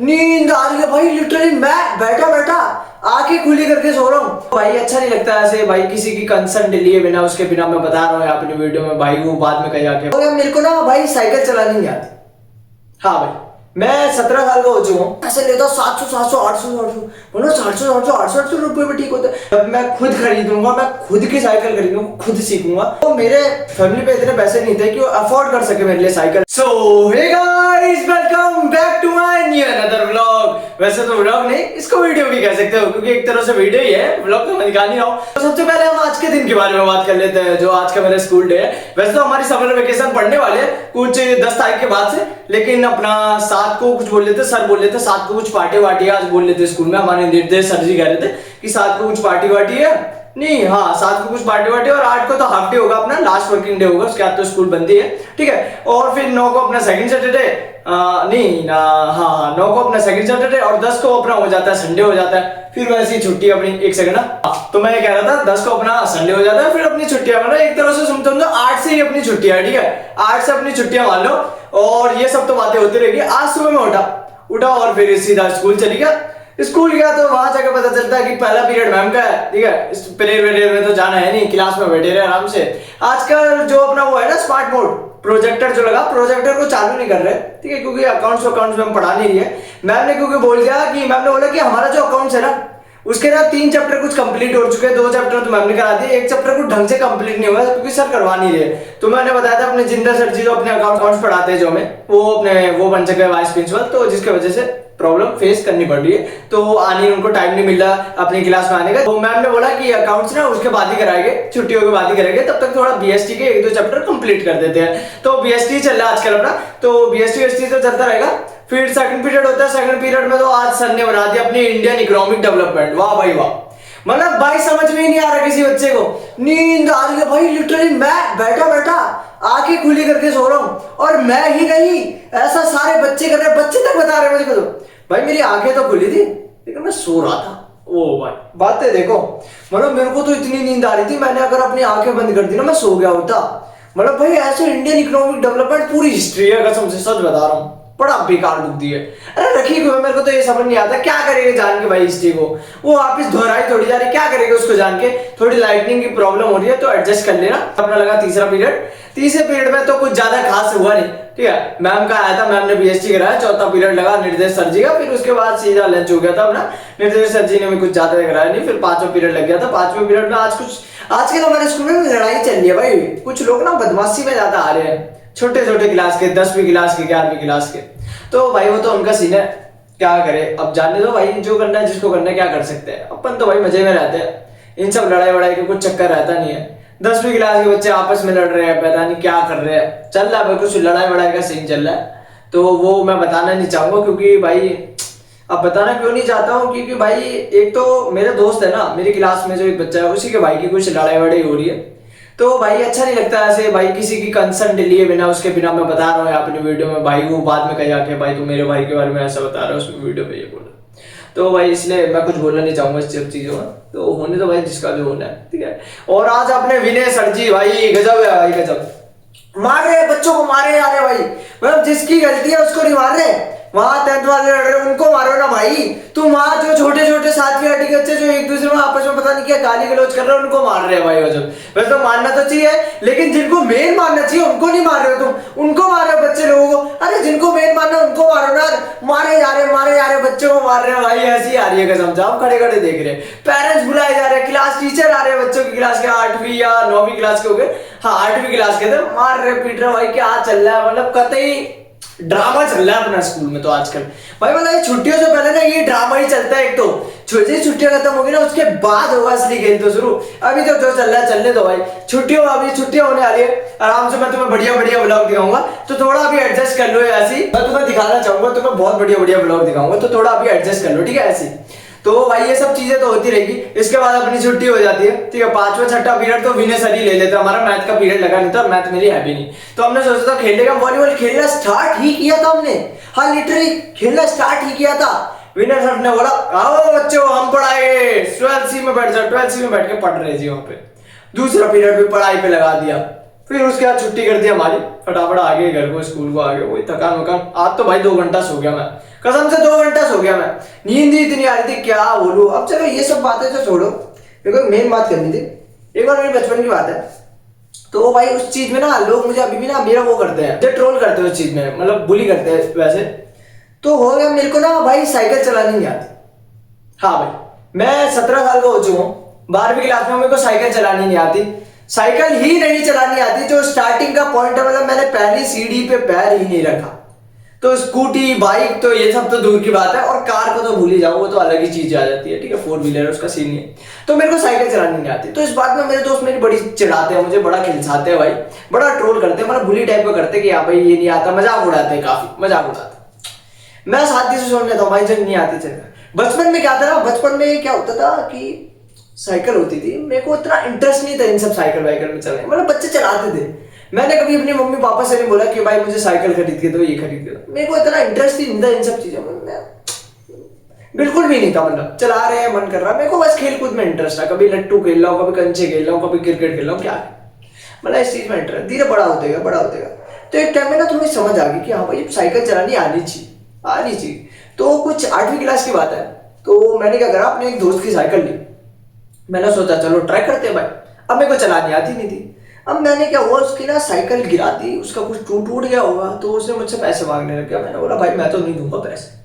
नींद आ रही है भाई, लिटरली मैं बैठा बैठा आंखें खुली करके सो रहा हूँ भाई। अच्छा नहीं लगता ऐसे भाई, किसी की कंसर्न लिए बिना, उसके बिना मैं बता रहा हूँ अपनी वीडियो में भाई, वो बाद में कहीं आके मेरे को ना भाई साइकिल चलानी नहीं आती। हाँ भाई, मैं 17 साल का हो चुका हूँ, ऐसे लेता 700 700 800 800 बोलो 700 800 800 रुपए में ठीक होता है। मैं खुद खरीदूंगा, मैं खुद की साइकिल खरीदूंगा, खुद सीखूंगा। तो मेरे फैमिली पे इतने पैसे नहीं थे कि वो अफोर्ड कर सके मेरे लिए cycle. So hey guys, welcome back to my new another vlog. वैसे तो व्लॉग नहीं, इसको वीडियो भी कह सकते हो, क्योंकि एक तरह से वीडियो ही है, व्लॉग तो मैं दिखा नहीं रहा हूँ। तो सबसे पहले हम आज के दिन के बारे में बात कर लेते हैं, जो आज का मेरा स्कूल डे है। वैसे तो हमारी समर वेकेशन पढ़ने वाले कुछ 10 तारीख के बाद से, लेकिन अपना 7 को कुछ बोल लेते, सर बोल लेते 7 को कुछ पार्टी वार्टी आज बोल लेते स्कूल में। हमारे निर्देश सर जी कह रहे थे कि 7 को कुछ पार्टी वार्टी है, नहीं हाँ 7 को कुछ पार्टी वार्टी, और 8 को तो हाफ डे होगा, अपना लास्ट वर्किंग डे होगा, उसके बाद तो स्कूल बंद ही है, ठीक है। और फिर 9 को अपना सेकंड सैटरडे, नहीं ना, हाँ 9 को अपना सेकंड सैटरडे, और 10 को अपना हो जाता है संडे हो जाता है। फिर वैसी छुट्टी अपनी, एक सेकंड ना, तो मैं कह रहा था 10 को अपना संडे हो जाता है, फिर अपनी छुट्टियां, मतलब एक तरह से सुनते हो 8 से ही अपनी छुट्टियां है, ठीक है, 8 से अपनी छुट्टियां मान लो। और ये सब तो बातें होती रहेगी। आज सुबह में उठा और फिर सीधा स्कूल चली गया। स्कूल गया तो वहां जाकर पता चलता है कि पहला पीरियड मैम का है, ठीक है, प्रेयर वेरियर में तो जाना है नहीं, क्लास में बैठे रहे आराम से। आजकल जो अपना वो है ना स्मार्ट बोर्ड, प्रोजेक्टर जो लगा, प्रोजेक्टर को चालू नहीं कर रहे, ठीक है, क्योंकि अकाउंट्स में हम पढ़ा नहीं रही है मैम ने, क्योंकि बोल दिया कि मैम ने बोला कि हमारा जो अकाउंट्स है ना, उसके ना 3 चैप्टर कुछ कंप्लीट हो चुके हैं, 2 चैप्टर तो मैम ने करा दिए, 1 चैप्टर कुछ ढंग से कंप्लीट नहीं हुआ क्योंकि सर करवा नहीं रहे। तो मैंने बताया था अपने जिंदा सर जी जो अपने अकाउंट्स पढ़ाते हैं, जो हमें वो बन सके वाइस प्रिंसिपल, तो जिसकी वजह से प्रॉब्लम फेस करनी पड़ रही है, तो उनको टाइम नहीं मिल रहा अपनी क्लास में आने का। तो मैम ने बोला कि अकाउंट्स ना उसके बाद ही कराएंगे, छुट्टियों के बाद ही कराएंगे, तब तक थोड़ा बीएसटी के 1-2 चैप्टर कंप्लीट कर देते हैं। तो बीएसटी चल रहा है आजकल अपना, तो बीएसटी तो चलता रहेगा। फिर सेकंड पीरियड होता है, सेकंड पीरियड में तो आज सर ने बना दिया अपनी इंडियन इकोनॉमिक डेवलपमेंट। वाह भाई वाह, मतलब भाई समझ में ही नहीं आ रहा किसी बच्चे को, नींद आ रही है भाई, लिटरली मैं बैठा बैठा आंखें खुली करके सो रहा हूँ, और मैं ही नहीं ऐसा सारे बच्चे कर रहे, बच्चे तक बता रहे मुझे को, भाई मेरी आंखें तो खुली थी लेकिन मैं सो रहा था। ओ भाई बातें देखो, मतलब मेरे को तो इतनी नींद आ रही थी, मैंने अगर अपनी आंखें बंद कर दी ना मैं सो गया होता। मतलब भाई ऐसे इंडियन इकोनॉमिक डेवलपमेंट पूरी हिस्ट्री है, कसम से सच बता रहा हूँ, बड़ा बेकार बुद्धि है। अरे रखी हुई, मेरे को तो ये समझ नहीं आता क्या करेंगे जान के भाई हिस्ट्री को, वो वापस दोहराई थोड़ी जा रही, क्या करेंगे उसको जान के। थोड़ी लाइटनिंग की प्रॉब्लम हो रही है तो एडजस्ट कर लेना। अपना लगा तीसरे पीरियड में तो कुछ ज्यादा खास हुआ नहीं, ठीक है, मैम का आया था, मैम ने बीएसटी कराया, चौथा पीरियड लगा निर्देश सर जी का, फिर उसके बाद सीधा लंच हो गया था अपना। निर्देश सर जी ने भी कुछ ज्यादा कराया नहीं, फिर 5वां पीरियड लग गया था। 5वें पीरियड में आज के हमारे स्कूल में लड़ाई चल रही है भाई, कुछ लोग ना बदमाशी में ज्यादा आ रहे हैं, छोटे क्लास के, 10वीं क्लास के, 11वीं क्लास के। तो भाई वो तो उनका सीन है, क्या करे, अब जाने दो भाई, जो करना है जिसको करना है, क्या कर सकते हैं अपन तो भाई मजे में रहते हैं, इन सब लड़ाई वड़ाई के कुछ चक्कर रहता नहीं है। 10वीं क्लास के बच्चे आपस में लड़ रहे हैं, पता नहीं क्या कर रहे हैं, चल रहा है कुछ लड़ाई वड़ाई का सीन चल रहा है, तो वो मैं बताना नहीं चाहूंगा, क्योंकि भाई अब बताना क्यों नहीं चाहता हूँ, क्योंकि भाई एक तो मेरे दोस्त है ना, मेरी क्लास में जो एक बच्चा है, उसी के भाई की कुछ लड़ाई वड़ाई हो रही है, तो भाई अच्छा नहीं लगता ऐसे भाई, किसी की कंसर्न लिए बिना, उसके बिना मैं बता रहा हूँ अपनी वीडियो में भाई, वो बाद में कहीं आके भाई तू मेरे भाई के बारे में ऐसा बता रहा है उसमें वीडियो पे ये बोला, तो भाई इसलिए मैं कुछ बोलना नहीं चाहूंगा इस सब चीजों में, तो होने तो भाई जिसका जो होना है, ठीक है। और आज आपने विनय सर जी भाई गजब है भाई, गजब मार रहे बच्चों को, मारे जा रहे भाई, मतलब जिसकी गलती है उसको नहीं मार रहे, वहां 10th वाले लड़ रहे उनको मारो ना भाई। तुम वहां जो छोटे 7वीं 8वीं के बच्चे जो एक दूसरे में आपस में पता नहीं क्या गाली गलौज कर रहे हैं, उनको मार रहे हैं भाई। वैसे तो मारना तो चाहिए, लेकिन जिनको मेन मारना चाहिए उनको नहीं मार रहे हो तुम, उनको मार रहे हो बच्चे लोगों को। अरे जिनको मेन मारना है उनको मारो ना, मारे जा रहे बच्चों को मार रहे हैं भाई, ऐसी आ रही है कसम से, आप खड़े देख रहे हैं, पेरेंट्स बुलाए जा रहे हैं, क्लास टीचर आ रहे हैं बच्चों की क्लास के, 8वीं या 9वीं क्लास के हो गए, हाँ 8वीं क्लास के थे, मार रहे पीट रहे भाई, क्या चल रहा है, मतलब कतई ड्रामा चल रहा है अपना स्कूल में तो आजकल भाई, मतलब छुट्टियों से पहले ना ये ड्रामा ही चलता है। एक तो छुट्टियां खत्म होगी ना, उसके बाद होगा असली खेल तो शुरू, अभी तो जो चल रहा है चलने दो भाई। अभी छुट्टियां होने आ रही है, आराम से मैं तुम्हें बढ़िया व्लॉग दिखाऊंगा, तो थोड़ा अभी एडजस्ट कर लो, ऐसी मैं तुम्हें दिखाना चाहूंगा, तुम्हें बहुत बढ़िया व्लॉग दिखाऊंगा, तो थोड़ा अभी एडजस्ट कर लो, ठीक है ऐसी। तो भाई ये सब चीजें तो होती रहेगी, इसके बाद अपनी छुट्टी हो जाती है, ठीक है। 5वां 6वां पीरियड तो विनय सर ही ले लेते, हमारा मैथ का पीरियड लगा नहीं था, मैथ मेरी है भी नहीं, तो हमने सोचा था खेलने का, वॉलीबॉल खेलना स्टार्ट ही किया था हमने, हाँ लिटरली खेलना स्टार्ट ही किया था। विनय सर ने बोला आओ बच्चों हम पढ़ाएंगे, 12th में बैठ जाओ, 12th में बैठ के पढ़ रहे जी वहां पे, दूसरा पीरियड भी पढ़ाई पे लगा दिया, फिर उसके बाद छुट्टी कर दी हमारी, फटाफट आ गए घर को, स्कूल को आ गए, वही थकान वकान, आज तो भाई 2 घंटा सो गया मैं, कसम से 2 घंटा सो गया मैं, नींद ही इतनी आ रही थी क्या बोलूं। अब चलो ये सब बातें तो छोड़ो, मेरे को मेन बात करनी थी। एक बार मेरे बचपन की बात है, तो भाई उस चीज में ना लोग मुझे अभी भी ना मेरा वो करते हैं, मुझे ट्रोल करते हैं उस चीज में, मतलब बुली करते हैं वैसे। तो हो गया मेरे को ना भाई साइकिल चलानी नहीं आती। हाँ भाई, मैं 17 साल का हो चुका हूँ, 12वीं क्लास में मेरे को साइकिल चलानी नहीं आती, साइकिल ही नहीं चलानी आती। जो स्टार्टिंग का पॉइंट है, मतलब मैंने पहली सीढ़ी पे पैर ही नहीं रखा। तो स्कूटी, बाइक तो ये सब तो दूर की बात है, और कार को तो भूल ही जाओ, वो तो अलग ही चीज आ जाती है, ठीक है, 4 व्हीलर उसका सीन नहीं है। तो मेरे को साइकिल चलानी नहीं आती, तो इस बात में मेरे दोस्त मेरी बड़ी चिढ़ाते हैं, मुझे बड़ा खिलसाते हैं भाई, बड़ा ट्रोल करते हैं, मतलब बुली टाइप का करते हैं कि हाँ भाई ये नहीं आता, मजाक उड़ाते हैं, काफी मजाक उड़ाते हैं। मैं शादी से सुन लेता हूँ भाई, जब नहीं आती चल। बचपन में क्या था ना, बचपन में क्या होता था कि साइकिल होती थी, मेरे को इतना इंटरेस्ट नहीं था इन सब साइकिल वाइकिल में चलने, मतलब बच्चे चलाते थे। मैंने कभी अपनी मम्मी पापा से नहीं बोला कि भाई मुझे साइकिल खरीद के दो, ये खरीद के दो, मेरे को इतना इंटरेस्ट ही नहीं था इन सब चीजों में, बिल्कुल भी नहीं था। मतलब चला रहे हैं, मन कर रहा है, मेरे को बस खेल कूद में इंटरेस्ट था, कभी लट्टू खेल रहा हूँ, कभी कंचे खेल रहा हूँ, कभी क्रिकेट खेल रहा हूँ, क्या मतलब इस चीज में इंटरेस्ट धीरे बड़ा होते गया, बड़ा होते गया। तो एक टाइम में ना थोड़ी समझ आ गई कि हाँ भाई साइकिल चलानी आनी चाहिए। तो कुछ 8वीं क्लास की बात है, तो मैंने क्या करा, अपने एक दोस्त की साइकिल ली, मैंने सोचा चलो ट्राई करते हैं भाई। अब मेरे को चलानी आती नहीं थी। अब मैंने क्या हुआ, उसकी ना साइकिल गिरा दी, उसका कुछ टूट गया होगा, तो उसने मुझसे पैसे मांगने लग गया। मैंने बोला भाई मैं तो नहीं दूंगा पैसे।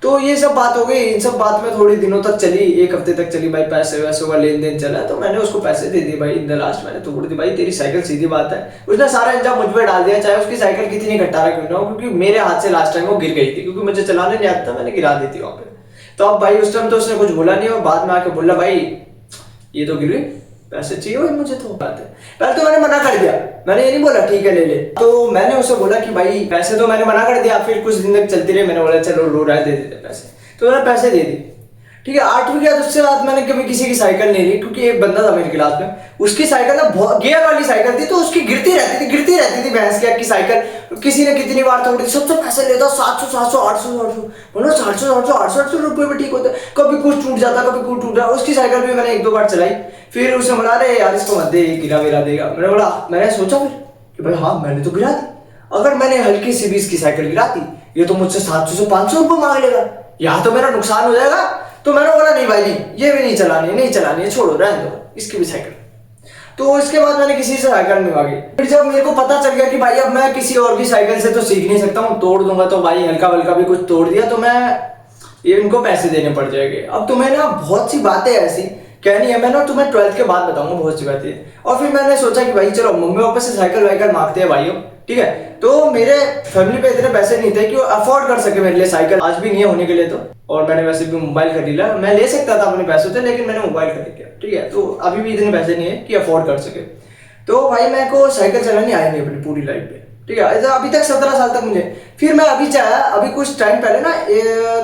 तो ये सब बात हो गई, इन सब बात में थोड़ी दिनों तक चली, 1 हफ्ते तक चली भाई, पैसे वैसे का लेन देन चला। तो मैंने उसको पैसे दे दिए भाई, इन द लास्ट मैंने तोड़ दी भाई तेरी साइकिल, सीधी बात है। उसने सारा इंजाम मुझ पर डाल दिया, चाहे उसकी साइकिल कितनी घटारा क्यों ना हो, क्योंकि मेरे हाथ से लास्ट टाइम वो गिर गई थी, क्योंकि मुझे चलाने नहीं आता था, मैंने गिरा दी थी वहां पे। तो अब भाई उस टाइम तो उसने कुछ बोला नहीं, और बाद में आके बोला भाई ये तो गिर गई, पैसे चाहिए भाई मुझे। तो बात है, पहले तो मैंने मना कर दिया, मैंने ये नहीं बोला ठीक है ले ले। तो मैंने उसे बोला कि भाई पैसे, तो मैंने मना कर दिया। फिर कुछ दिन तक चलती रही, मैंने बोला चलो रो रहा है, दे देते पैसे। तो मैंने पैसे दे दी, ठीक है। 8वीं के बाद उससे बाद मैंने कभी किसी की साइकिल नहीं ली, क्योंकि एक बंदा था मेरी क्लास में, उसकी साइकिल ना गियर वाली साइकिल थी, तो उसकी गिरती रहती थी भैंस की साइकिल। किसी ने कितनी बार तोड़ दी, सबसे पैसे लेता 700 700 800 800, बोलो 700 800 800 रुपये में ठीक होता है। कभी कुछ टूट जाता, कभी कुछ टूट जाता। उसकी साइकिल भी मैंने 1-2 बार चलाई, फिर उसे बोला अरे यार इसको मत दे, गिरा विरा देगा। मैंने सोचा फिर कि भाई हाँ मैंने तो गिरा दी, अगर मैंने हल्की सी भी इसकी साइकिल गिरा दी, ये तो मुझसे 700 से 500 रुपये मांग लेगा, यहाँ तो मेरा नुकसान हो जाएगा। तो मैंने बोला नहीं भाई नहीं, ये भी नहीं चलानी है, छोड़ो रहने दो इसकी भी साइकिल। तो इसके बाद मैंने किसी से साइकिल नहीं मांगी। फिर जब मेरे को पता चल गया कि भाई अब मैं किसी और की साइकिल से तो सीख नहीं सकता हूँ, तोड़ दूंगा तो भाई हल्का वल्का भी कुछ तोड़ दिया तो मैं ये इनको पैसे देने पड़ जाएंगे। अब तुम्हें ना बहुत सी बातें ऐसी कहनी है, मैं ना तुम्हें 12th के बाद बताऊंगा बहुत सी बातें। और फिर मैंने सोचा कि भाई चलो मम्मी पापा से साइकिल वाइकिल मांगते हैं भाइयों, ठीक है। तो मेरे फैमिली पे इतने पैसे नहीं थे कि वो अफोर्ड कर सके मेरे लिए साइकिल, आज भी नहीं है होने के लिए। तो और मैंने वैसे भी मोबाइल खरीद लिया, मैं ले सकता था अपने पैसों से, लेकिन मैंने मोबाइल खरीद लिया, ठीक है। तो अभी भी इतने पैसे नहीं है कि अफोर्ड कर सके। तो भाई मेरे को साइकिल चलानी आई नहीं अपनी पूरी लाइफ में, ठीक है। अभी तक 17 साल तक मुझे। फिर मैं अभी चाहा, अभी कुछ टाइम पहले ना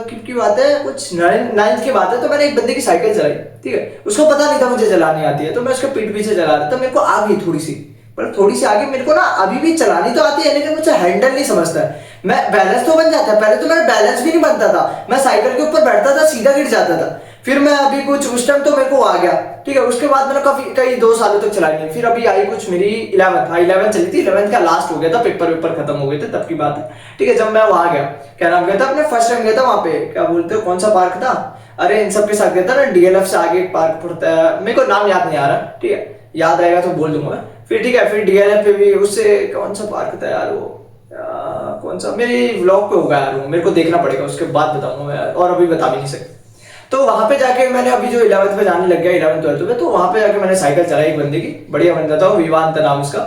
की बात है, कुछ 9th की बात है, तो मैंने एक बंदे की साइकिल चलाई, ठीक है। उसको पता नहीं था मुझे चलानी आती है, तो मैं उसके पीठ पीछे चला रहा था, मेरे को आ गई थोड़ी सी, पर थोड़ी सी आगे। मेरे को ना अभी भी चलानी तो आती है, लेकिन मुझे हैंडल नहीं समझता है। मैं बैलेंस तो बन जाता है, पहले तो मेरा बैलेंस भी नहीं बनता था, मैं साइकिल के ऊपर बैठता था सीधा गिर जाता था। फिर मैं अभी कुछ उस टाइम तो मेरे को आ गया, ठीक है। उसके बाद मैंने काफी कई 2 सालों तक चलाई नहीं। फिर अभी आई कुछ मेरी 11th चली थी, 11th का लास्ट हो गया था, पेपर खत्म हो गए थे, तब की बात है, ठीक है। जब मैं वहां गया, क्या नाम गया था, अपने फर्स्ट टाइम गया था वहां पे, क्या बोलते हो कौन सा पार्क था, अरे इन सब के साथ गया था ना, DLF से आगे एक पार्क पड़ता है, मेरे को नाम याद नहीं आ रहा, ठीक है, याद आएगा तो बोल दूंगा फिर, ठीक है। फिर DLF पे भी उससे कौन सा पार्क था यार वो, कौन सा, मेरी व्लॉग पे होगा यार वो, मेरे को देखना पड़ेगा, उसके बाद बताऊंगा मैं, और अभी बता भी नहीं सकता। तो वहां पे जाके मैंने अभी जो 11th में जाने लग गया, 11th 12th में, तो वहां पे जाके मैंने साइकिल चलाई एक बंदे की, बढ़िया बंदा था, विवान था नाम उसका।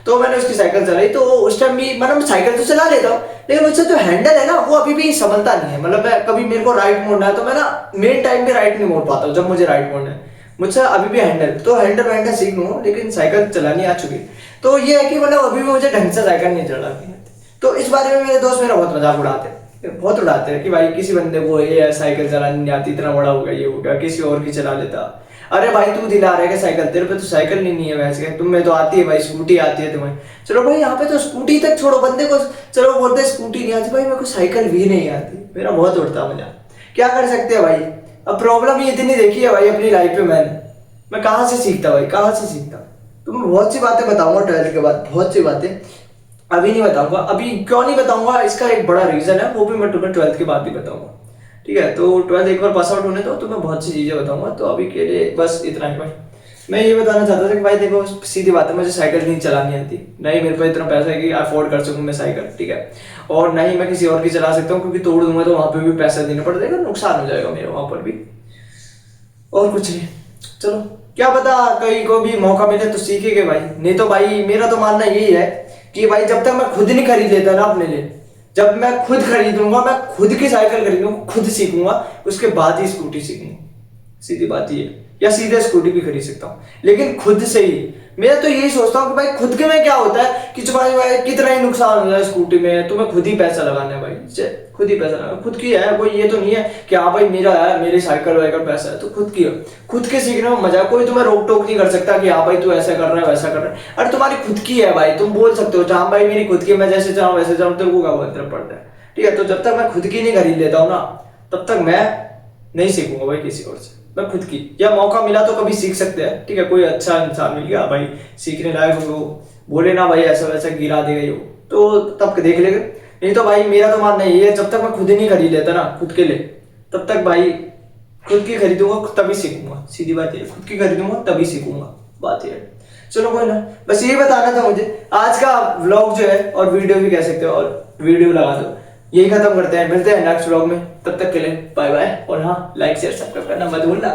तो मैंने उसकी साइकिल चलाई, तो उस टाइम भी मतलब साइकिल तो चला लेता हूँ, लेकिन मुझसे जो हैंडल है ना वो अभी भी संभलता नहीं है। मतलब मैं कभी मेरे को राइट मोड़ना है तो मैं ना मेन टाइम पे राइट नहीं मोड़ पाता हूँ, जब मुझे राइट मोड़ना है मुझसे अभी भी हैंडल सीख लूँ, लेकिन साइकिल चलानी आ चुकी। तो ये है कि मतलब अभी भी मुझे ढंग से साइकिल नहीं चलाती है। तो इस बारे में मेरे दोस्त मेरा बहुत मजाक उड़ाते हैं कि भाई किसी बंदे को ये साइकिल चलानी नहीं आती, इतना बड़ा हो गया, ये हो गया, किसी और की चला लेता। अरे भाई तू दिला रहा है कि साइकिल, तेरे पे तो साइकिल नहीं है वैसे, तुम्हें तो आती है भाई, स्कूटी आती है तुम्हें। चलो भाई यहाँ पे तो स्कूटी तक छोड़ो, बंदे को चलो बोलते स्कूटी नहीं आती, भाई मेरे को साइकिल भी नहीं आती, मेरा बहुत उड़ता मजा। क्या कर सकते हैं भाई, अब प्रॉब्लम ही इतनी देखी है भाई अपनी लाइफ में, मैं कहाँ से सीखता भाई, कहाँ से सीखता। तो मैं बहुत सी बातें बताऊंगा 12th के बाद, बहुत सी बातें, अभी नहीं बताऊंगा। अभी क्यों नहीं बताऊंगा, इसका एक बड़ा रीजन है, वो भी मैं तुम्हें 12th के बाद भी बताऊंगा। ठीक है, तो 12th एक बार पास आउट होने दो तो मैं बहुत सी चीजें बताऊंगा। तो अभी के लिए बस इतना ही भाई। मैं ये बताना चाहता था कि भाई देखो, सीधी बात है, मुझे साइकिल नहीं चलानी आती, नहीं मेरे पास इतना पैसा है कि अफोर्ड कर सकूं मैं साइकिल। ठीक है, और ना ही मैं किसी और की चला सकता हूँ, क्योंकि तोड़ दूंगा तो वहां पे भी पैसा देना पड़ जाएगा, नुकसान हो जाएगा मेरे वहां पर भी। और कुछ नहीं, चलो क्या पता कहीं को भी मौका मिले तो सीखेंगे भाई। नहीं तो भाई मेरा तो मानना यही है कि भाई जब तक मैं खुद नहीं खरीद लेता ना अपने लिए, जब मैं खुद खरीदूंगा, मैं खुद की साइकिल खरीदूंगा, खुद सीखूंगा, उसके बाद ही स्कूटी सीखूंगा। सीधी बात ये है। या सीधे स्कूटी भी खरीद सकता हूँ, लेकिन खुद से ही। मैं तो यही सोचता हूँ कि भाई खुद के में क्या होता है कि भाई कितना ही नुकसान हो जाए स्कूटी में, तुम्हें खुद ही पैसा लगाना है भाई, खुद ही पैसा लगाना, खुद की है। कोई ये तो नहीं है कि हाँ भाई मेरा है, मेरी साइकिल वाइकिल पैसा है, तो खुद की है। खुद के सीखने में मजा है, कोई तुम्हें रोक टोक नहीं कर सकता कि हाँ भाई तू ऐसा कर रहा है वैसा कर रहा है। अरे तुम्हारी खुद की है भाई, तुम बोल सकते हो हाँ भाई मेरी खुद की, मैं जैसे चाहूँ वैसे चाहूँ, तेरे को क्या मतलब पड़ता है। ठीक है, तो जब तक मैं खुद की नहीं खरीद लेता हूँ ना, तब तक मैं नहीं सीखूंगा भाई किसी और से। मैं खुद की, या मौका मिला तो कभी सीख सकते हैं। ठीक है, कोई अच्छा इंसान मिल गया भाई सीखने लायक हो, बोले ना भाई ऐसा वैसा गिरा देगा हो, तो तब देख लेंगे। नहीं तो भाई मेरा तो मानना यही है, जब तक मैं खुद ही नहीं खरीद लेता ना खुद के लिए, तब तक भाई खुद की खरीदूंगा तभी सीखूंगा। सीधी बात है, खुद की खरीदूंगा तभी सीखूंगा, बात ये है। चलो कोई ना, बस यही बताना था मुझे। आज का व्लॉग जो है, और वीडियो भी कह सकते हो, और वीडियो लगा दो, यही खत्म करते हैं। मिलते हैं नेक्स्ट व्लॉग में, तब तक के लिए बाय बाय। और हाँ, लाइक शेयर सब्सक्राइब करना मत भूलना।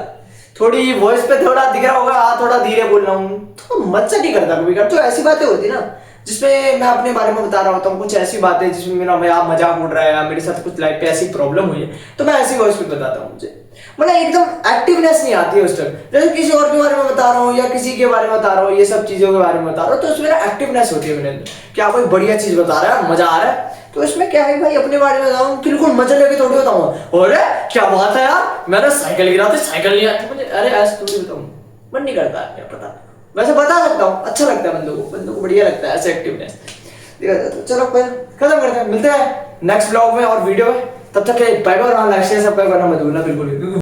थोड़ी वॉइस पे थोड़ा दिख रहा होगा, हाँ थोड़ा धीरे बोल रहा हूँ, तो मत नहीं करता कभी कर। तो ऐसी बातें होती ना जिसमें मैं अपने बारे में बता रहा होता हूँ, कुछ ऐसी बातें जिसमें मेरा मजाक उड़ रहा है, या मेरे साथ कुछ लाइफ पे ऐसी प्रॉब्लम हुई है, तो मैं ऐसी वॉइस पे बताता हूँ। मुझे मतलब एकदम एक्टिवनेस नहीं आती है उस टाइम। जैसे किसी और के बारे में बता रहा हूँ, या किसी के बारे में बता रहा हूँ, ये सब चीजों के बारे में बता रहा हूँ, तो उसमें एक्टिवनेस होती है मेरे अंदर, क्या कोई बढ़िया चीज बता रहा है, मजा आ रहा है। तो इसमें क्या है भाई, अपने बारे में बताऊं, बिल्कुल मजा लेके थोड़ी बताऊंगा। अरे क्या बात है यार, मैंने साइकिल गिरा थी, साइकिल लिया मुझे, अरे ऐसे थोड़ी बताऊं, मन नहीं करता है, क्या पता। वैसे बता सकता हूँ, अच्छा लगता है बंदों को बढ़िया लगता है ऐसे एक्टिवनेस। तो चलो फिर खत्म करते हैं, मिलते हैं नेक्स्ट ब्लॉग में और वीडियो में। तब तक के bye bye, like share subscribe करना मत भूलना बिल्कुल भी।